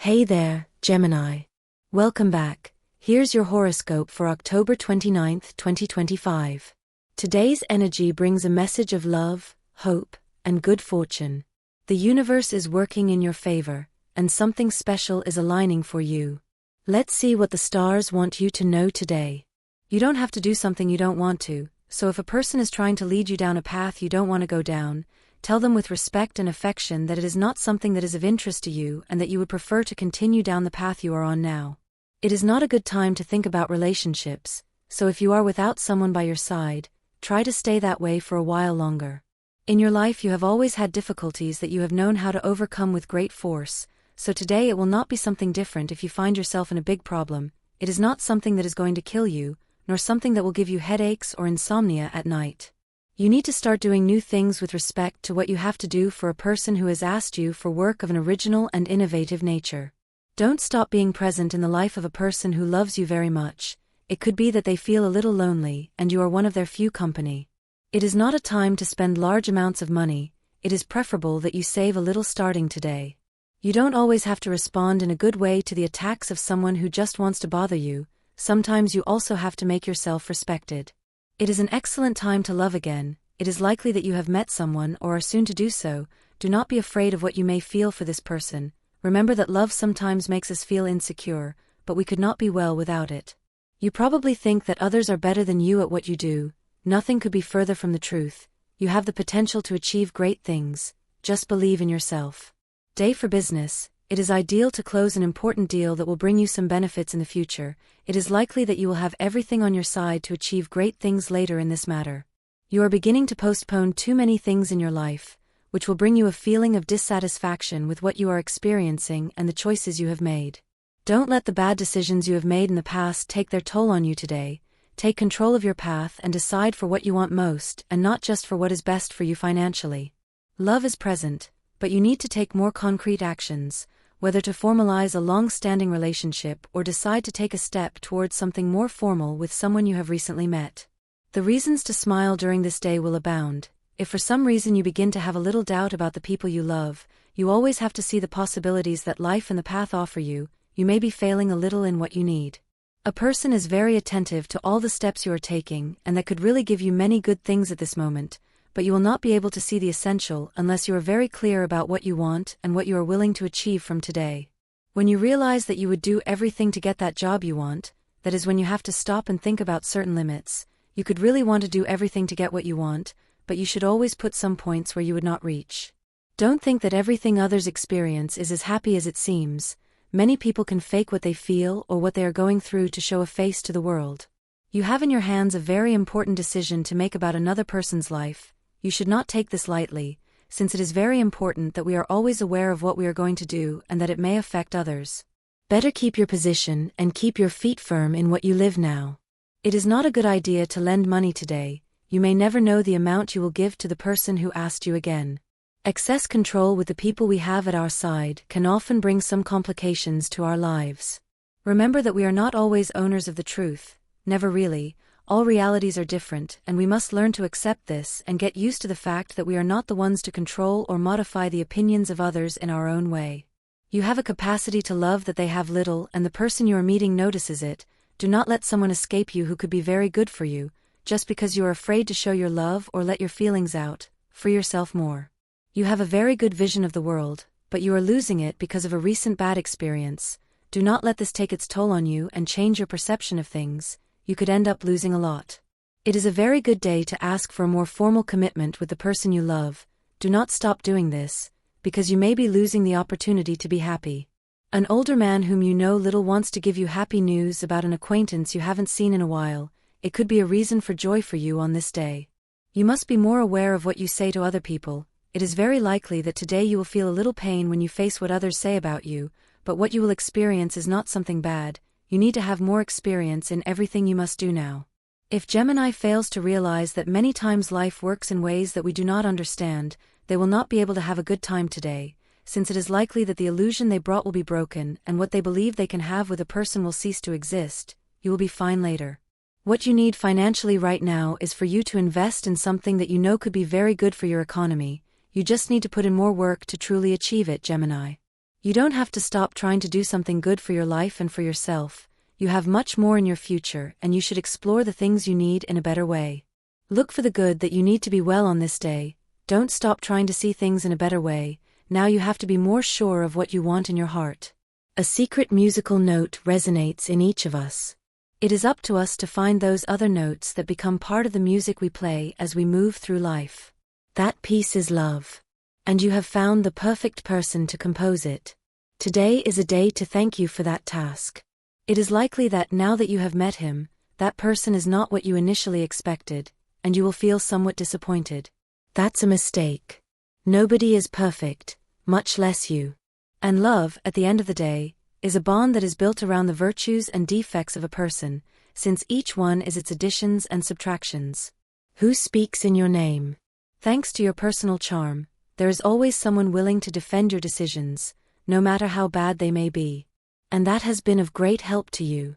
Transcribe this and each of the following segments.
Hey there, Gemini. Welcome back. Here's your horoscope for October 29th, 2025. Today's energy brings a message of love, hope, and good fortune. The universe is working in your favor, and something special is aligning for you. Let's see what the stars want you to know today. You don't have to do something you don't want to, so if a person is trying to lead you down a path you don't want to go down, tell them with respect and affection that it is not something that is of interest to you and that you would prefer to continue down the path you are on now. It is not a good time to think about relationships, so if you are without someone by your side, try to stay that way for a while longer. In your life you have always had difficulties that you have known how to overcome with great force, so today it will not be something different if you find yourself in a big problem. It is not something that is going to kill you, nor something that will give you headaches or insomnia at night. You need to start doing new things with respect to what you have to do for a person who has asked you for work of an original and innovative nature. Don't stop being present in the life of a person who loves you very much. It could be that they feel a little lonely and you are one of their few company. It is not a time to spend large amounts of money. It is preferable that you save a little starting today. You don't always have to respond in a good way to the attacks of someone who just wants to bother you. Sometimes you also have to make yourself respected. It is an excellent time to love again. It is likely that you have met someone or are soon to do so. Do not be afraid of what you may feel for this person. Remember that love sometimes makes us feel insecure, but we could not be well without it. You probably think that others are better than you at what you do. Nothing could be further from the truth. You have the potential to achieve great things. Just believe in yourself. Day for business. It is ideal to close an important deal that will bring you some benefits in the future. It is likely that you will have everything on your side to achieve great things later in this matter. You are beginning to postpone too many things in your life, which will bring you a feeling of dissatisfaction with what you are experiencing and the choices you have made. Don't let the bad decisions you have made in the past take their toll on you today. Take control of your path and decide for what you want most and not just for what is best for you financially. Love is present, but you need to take more concrete actions, whether to formalize a long-standing relationship or decide to take a step towards something more formal with someone you have recently met. The reasons to smile during this day will abound. If for some reason you begin to have a little doubt about the people you love, you always have to see the possibilities that life and the path offer you. You may be failing a little in what you need. A person is very attentive to all the steps you are taking and that could really give you many good things at this moment, but you will not be able to see the essential unless you are very clear about what you want and what you are willing to achieve from today. When you realize that you would do everything to get that job you want, that is when you have to stop and think about certain limits. You could really want to do everything to get what you want, but you should always put some points where you would not reach. Don't think that everything others experience is as happy as it seems. Many people can fake what they feel or what they are going through to show a face to the world. You have in your hands a very important decision to make about another person's life. You should not take this lightly, since it is very important that we are always aware of what we are going to do and that it may affect others. Better keep your position and keep your feet firm in what you live now. It is not a good idea to lend money today. You may never know the amount you will give to the person who asked you again. Excess control with the people we have at our side can often bring some complications to our lives. Remember that we are not always owners of the truth, never really. All realities are different, and we must learn to accept this and get used to the fact that we are not the ones to control or modify the opinions of others in our own way. You have a capacity to love that they have little, and the person you are meeting notices it. Do not let someone escape you who could be very good for you, just because you are afraid to show your love or let your feelings out. Free yourself more. You have a very good vision of the world, but you are losing it because of a recent bad experience. Do not let this take its toll on you and change your perception of things. You could end up losing a lot. It is a very good day to ask for a more formal commitment with the person you love. Do not stop doing this, because you may be losing the opportunity to be happy. An older man whom you know little wants to give you happy news about an acquaintance you haven't seen in a while. It could be a reason for joy for you on this day. You must be more aware of what you say to other people. It is very likely that today you will feel a little pain when you face what others say about you, but what you will experience is not something bad. You need to have more experience in everything you must do now. If Gemini fails to realize that many times life works in ways that we do not understand, they will not be able to have a good time today, since it is likely that the illusion they brought will be broken and what they believe they can have with a person will cease to exist. You will be fine later. What you need financially right now is for you to invest in something that you know could be very good for your economy. You just need to put in more work to truly achieve it, Gemini. You don't have to stop trying to do something good for your life and for yourself. You have much more in your future, and you should explore the things you need in a better way. Look for the good that you need to be well on this day. Don't stop trying to see things in a better way. Now you have to be more sure of what you want in your heart. A secret musical note resonates in each of us. It is up to us to find those other notes that become part of the music we play as we move through life. That piece is love. And you have found the perfect person to compose it. Today is a day to thank you for that task. It is likely that now that you have met him, that person is not what you initially expected, and you will feel somewhat disappointed. That's a mistake. Nobody is perfect, much less you. And love, at the end of the day, is a bond that is built around the virtues and defects of a person, since each one is its additions and subtractions. Who speaks in your name? Thanks to your personal charm, there is always someone willing to defend your decisions, no matter how bad they may be. And that has been of great help to you.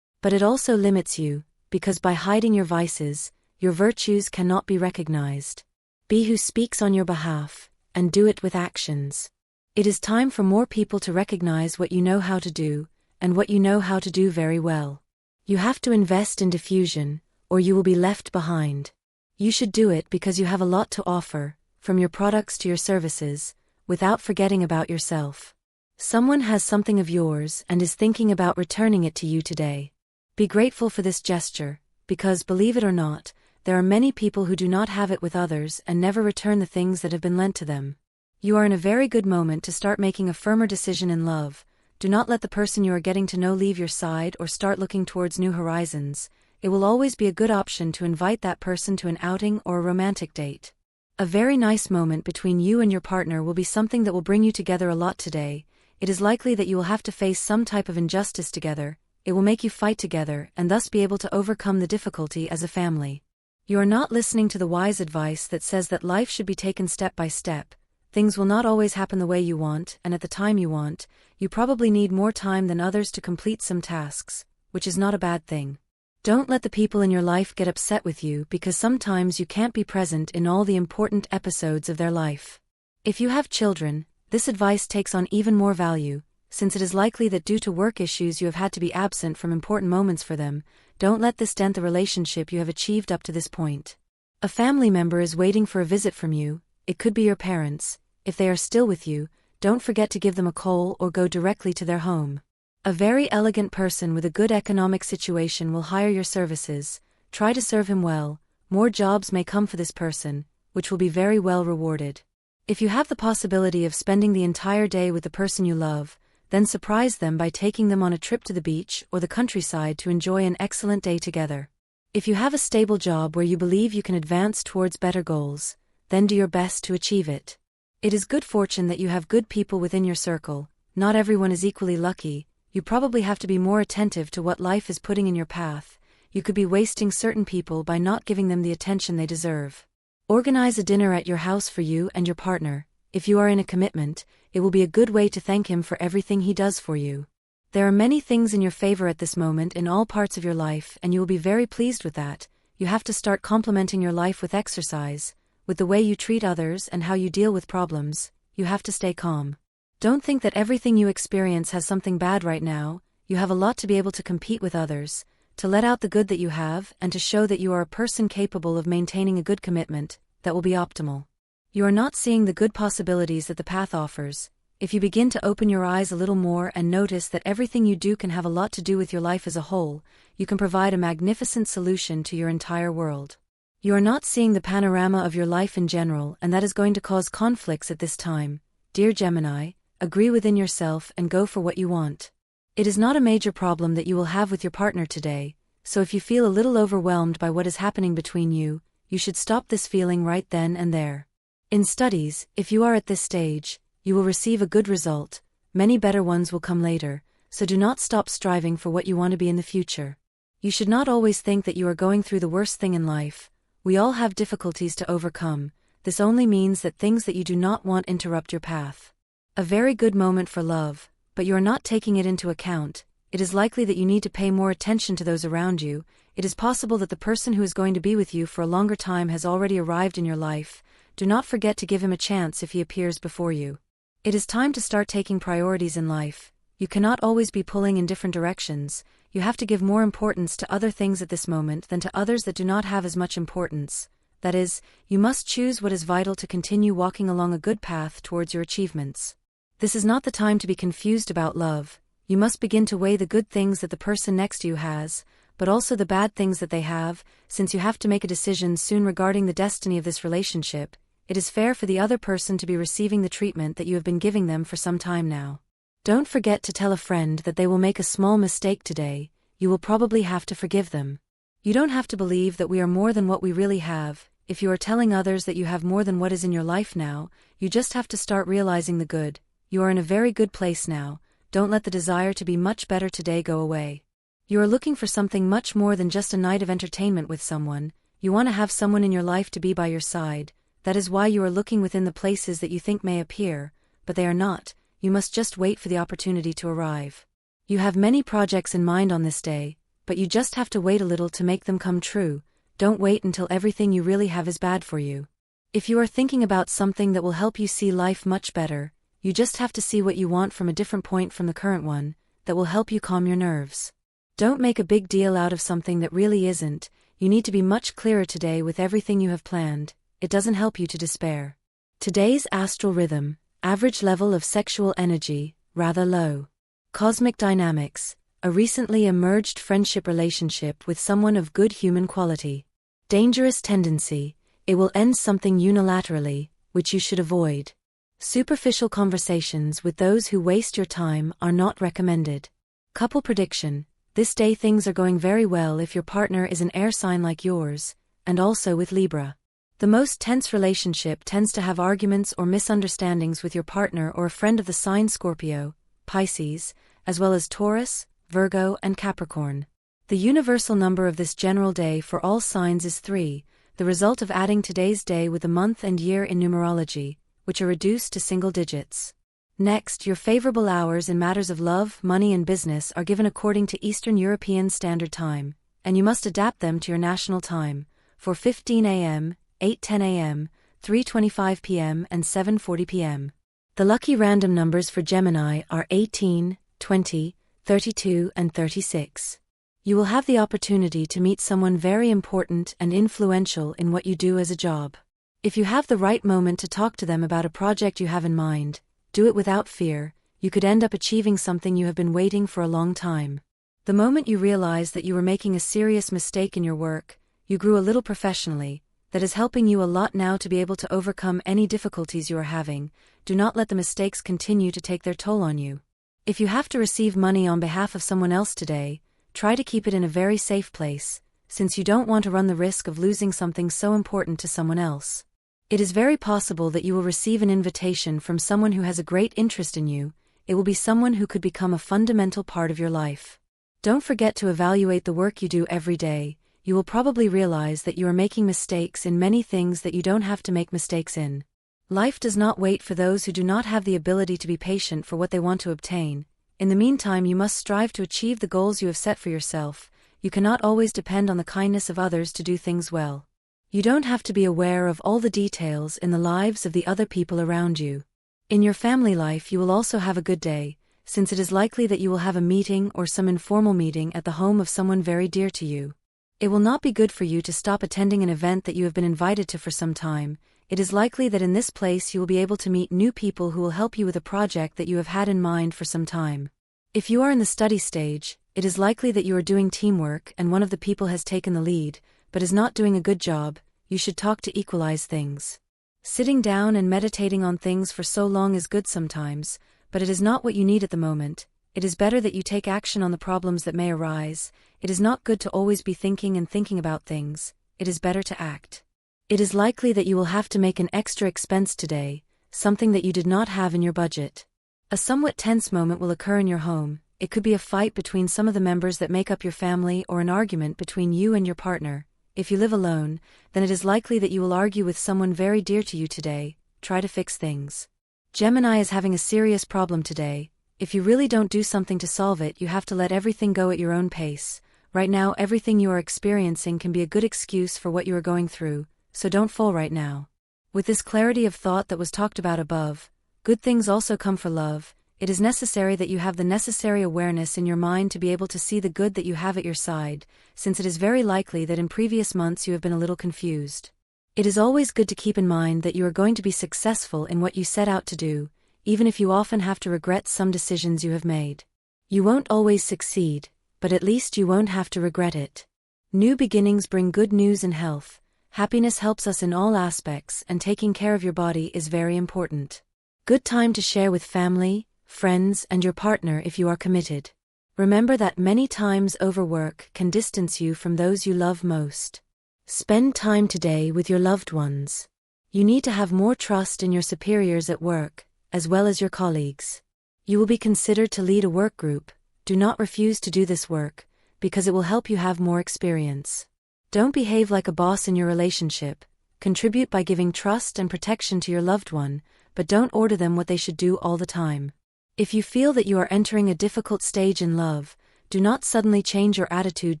But it also limits you, because by hiding your vices, your virtues cannot be recognized. Be who speaks on your behalf, and do it with actions. It is time for more people to recognize what you know how to do, and what you know how to do very well. You have to invest in diffusion, or you will be left behind. You should do it because you have a lot to offer, from your products to your services, without forgetting about yourself. Someone has something of yours and is thinking about returning it to you today. Be grateful for this gesture, because believe it or not, there are many people who do not have it with others and never return the things that have been lent to them. You are in a very good moment to start making a firmer decision in love. Do not let the person you are getting to know leave your side or start looking towards new horizons. It will always be a good option to invite that person to an outing or a romantic date. A very nice moment between you and your partner will be something that will bring you together a lot today. It is likely that you will have to face some type of injustice together. It will make you fight together and thus be able to overcome the difficulty as a family. You are not listening to the wise advice that says that life should be taken step by step. Things will not always happen the way you want and at the time you want. You probably need more time than others to complete some tasks, which is not a bad thing. Don't let the people in your life get upset with you because sometimes you can't be present in all the important episodes of their life. If you have children, this advice takes on even more value, since it is likely that due to work issues you have had to be absent from important moments for them. Don't let this dent the relationship you have achieved up to this point. A family member is waiting for a visit from you. It could be your parents. If they are still with you, don't forget to give them a call or go directly to their home. A very elegant person with a good economic situation will hire your services. Try to serve him well. More jobs may come for this person, which will be very well rewarded. If you have the possibility of spending the entire day with the person you love, then surprise them by taking them on a trip to the beach or the countryside to enjoy an excellent day together. If you have a stable job where you believe you can advance towards better goals, then do your best to achieve it. It is good fortune that you have good people within your circle. Not everyone is equally lucky. You probably have to be more attentive to what life is putting in your path. You could be wasting certain people by not giving them the attention they deserve. Organize a dinner at your house for you and your partner. If you are in a commitment, it will be a good way to thank him for everything he does for you. There are many things in your favor at this moment in all parts of your life, and you will be very pleased with that. You have to start complementing your life with exercise, with the way you treat others and how you deal with problems. You have to stay calm. Don't think that everything you experience has something bad right now. You have a lot to be able to compete with others, to let out the good that you have, and to show that you are a person capable of maintaining a good commitment that will be optimal. You are not seeing the good possibilities that the path offers. If you begin to open your eyes a little more and notice that everything you do can have a lot to do with your life as a whole, you can provide a magnificent solution to your entire world. You are not seeing the panorama of your life in general, and that is going to cause conflicts at this time. Dear Gemini, agree within yourself and go for what you want. It is not a major problem that you will have with your partner today, so if you feel a little overwhelmed by what is happening between you, you should stop this feeling right then and there. In studies, if you are at this stage, you will receive a good result. Many better ones will come later, so do not stop striving for what you want to be in the future. You should not always think that you are going through the worst thing in life. We all have difficulties to overcome. This only means that things that you do not want interrupt your path. A very good moment for love, but you are not taking it into account. It is likely that you need to pay more attention to those around you. It is possible that the person who is going to be with you for a longer time has already arrived in your life. Do not forget to give him a chance if he appears before you. It is time to start taking priorities in life. You cannot always be pulling in different directions. You have to give more importance to other things at this moment than to others that do not have as much importance. That is, you must choose what is vital to continue walking along a good path towards your achievements. This is not the time to be confused about love. You must begin to weigh the good things that the person next to you has, but also the bad things that they have, since you have to make a decision soon regarding the destiny of this relationship. It is fair for the other person to be receiving the treatment that you have been giving them for some time now. Don't forget to tell a friend that they will make a small mistake today. You will probably have to forgive them. You don't have to believe that we are more than what we really have. If you are telling others that you have more than what is in your life now, you just have to start realizing the good. You are in a very good place now. Don't let the desire to be much better today go away. You are looking for something much more than just a night of entertainment with someone. You want to have someone in your life to be by your side. That is why you are looking within the places that you think may appear, but they are not. You must just wait for the opportunity to arrive. You have many projects in mind on this day, but you just have to wait a little to make them come true. Don't wait until everything you really have is bad for you. If you are thinking about something that will help you see life much better, you just have to see what you want from a different point from the current one, that will help you calm your nerves. Don't make a big deal out of something that really isn't. You need to be much clearer today with everything you have planned. It doesn't help you to despair. Today's astral rhythm, average level of sexual energy, rather low. Cosmic dynamics, a recently emerged friendship relationship with someone of good human quality. Dangerous tendency, it will end something unilaterally, which you should avoid. Superficial conversations with those who waste your time are not recommended. Couple prediction, this day things are going very well if your partner is an air sign like yours, and also with Libra. The most tense relationship tends to have arguments or misunderstandings with your partner or a friend of the sign Scorpio, Pisces, as well as Taurus, Virgo, and Capricorn. The universal number of this general day for all signs is 3, the result of adding today's day with the month and year in numerology, which are reduced to single digits. Next, your favorable hours in matters of love, money, and business are given according to Eastern European Standard Time, and you must adapt them to your national time, for 15 a.m., 8:10 a.m., 3:25 p.m. and 7:40 p.m. The lucky random numbers for Gemini are 18, 20, 32 and 36. You will have the opportunity to meet someone very important and influential in what you do as a job. If you have the right moment to talk to them about a project you have in mind, do it without fear. You could end up achieving something you have been waiting for a long time. The moment you realize that you were making a serious mistake in your work, you grew a little professionally. That is helping you a lot now to be able to overcome any difficulties you are having. Do not let the mistakes continue to take their toll on you. If you have to receive money on behalf of someone else today, try to keep it in a very safe place, since you don't want to run the risk of losing something so important to someone else. It is very possible that you will receive an invitation from someone who has a great interest in you. It will be someone who could become a fundamental part of your life. Don't forget to evaluate the work you do every day. You will probably realize that you are making mistakes in many things that you don't have to make mistakes in. Life does not wait for those who do not have the ability to be patient for what they want to obtain. In the meantime, you must strive to achieve the goals you have set for yourself. You cannot always depend on the kindness of others to do things well. You don't have to be aware of all the details in the lives of the other people around you. In your family life, you will also have a good day, since it is likely that you will have a meeting or some informal meeting at the home of someone very dear to you. It will not be good for you to stop attending an event that you have been invited to for some time. It is likely that in this place you will be able to meet new people who will help you with a project that you have had in mind for some time. If you are in the study stage, it is likely that you are doing teamwork and one of the people has taken the lead, but is not doing a good job. You should talk to equalize things. Sitting down and meditating on things for so long is good sometimes, but it is not what you need at the moment. It is better that you take action on the problems that may arise. It is not good to always be thinking about things. It is better to act. It is likely that you will have to make an extra expense today, something that you did not have in your budget. A somewhat tense moment will occur in your home. It could be a fight between some of the members that make up your family or an argument between you and your partner. If you live alone, then it is likely that you will argue with someone very dear to you today. Try to fix things. Gemini is having a serious problem today. If you really don't do something to solve it, you have to let everything go at your own pace. Right now, everything you are experiencing can be a good excuse for what you are going through, so don't fall right now. With this clarity of thought that was talked about above, Good things also come for love. It is necessary that you have the necessary awareness in your mind to be able to see the good that you have at your side, since it is very likely that in previous months you have been a little confused. It is always good to keep in mind that you are going to be successful in what you set out to do, even if you often have to regret some decisions you have made. You won't always succeed, but at least you won't have to regret it. New beginnings bring good news and health. Happiness helps us in all aspects, and taking care of your body is very important. Good time to share with family, friends, and your partner if you are committed. Remember that many times overwork can distance you from those you love most. Spend time today with your loved ones. You need to have more trust in your superiors at work, as well as your colleagues. You will be considered to lead a work group. Do not refuse to do this work, because it will help you have more experience. Don't behave like a boss in your relationship. Contribute by giving trust and protection to your loved one, but don't order them what they should do all the time. If you feel that you are entering a difficult stage in love, do not suddenly change your attitude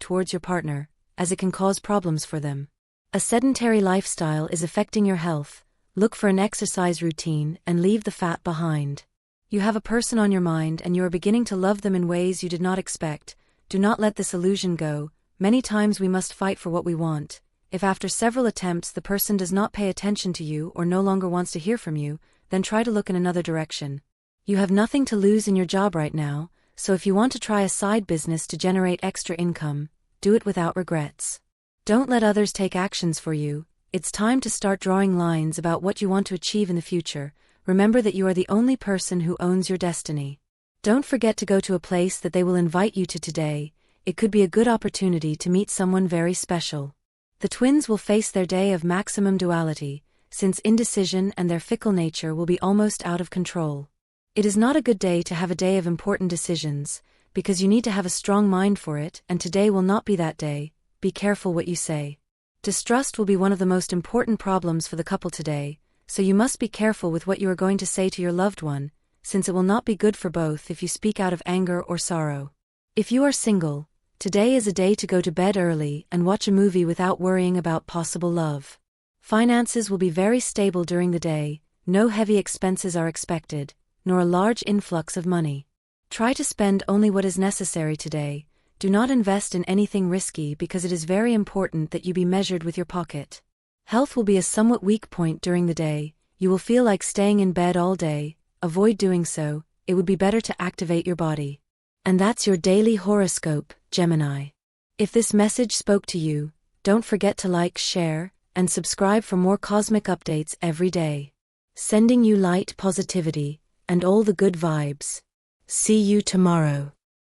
towards your partner, as it can cause problems for them. A sedentary lifestyle is affecting your health. Look for an exercise routine and leave the fat behind. You have a person on your mind and you are beginning to love them in ways you did not expect. Do not let this illusion go. Many times we must fight for what we want. If after several attempts the person does not pay attention to you or no longer wants to hear from you, then try to look in another direction. You have nothing to lose in your job right now, so if you want to try a side business to generate extra income, do it without regrets. Don't let others take actions for you. It's time to start drawing lines about what you want to achieve in the future. Remember that you are the only person who owns your destiny. Don't forget to go to a place that they will invite you to today. It could be a good opportunity to meet someone very special. The twins will face their day of maximum duality, since indecision and their fickle nature will be almost out of control. It is not a good day to have a day of important decisions, because you need to have a strong mind for it, and today will not be that day. Be careful what you say. Distrust will be one of the most important problems for the couple today, so you must be careful with what you are going to say to your loved one, since it will not be good for both if you speak out of anger or sorrow. If you are single, today is a day to go to bed early and watch a movie without worrying about possible love. Finances will be very stable during the day. No heavy expenses are expected, nor a large influx of money. Try to spend only what is necessary today. Do not invest in anything risky because it is very important that you be measured with your pocket. Health will be a somewhat weak point during the day. You will feel like staying in bed all day. Avoid doing so. It would be better to activate your body. And that's your daily horoscope, Gemini. If this message spoke to you, don't forget to like, share, and subscribe for more cosmic updates every day. Sending you light, positivity, and all the good vibes. See you tomorrow.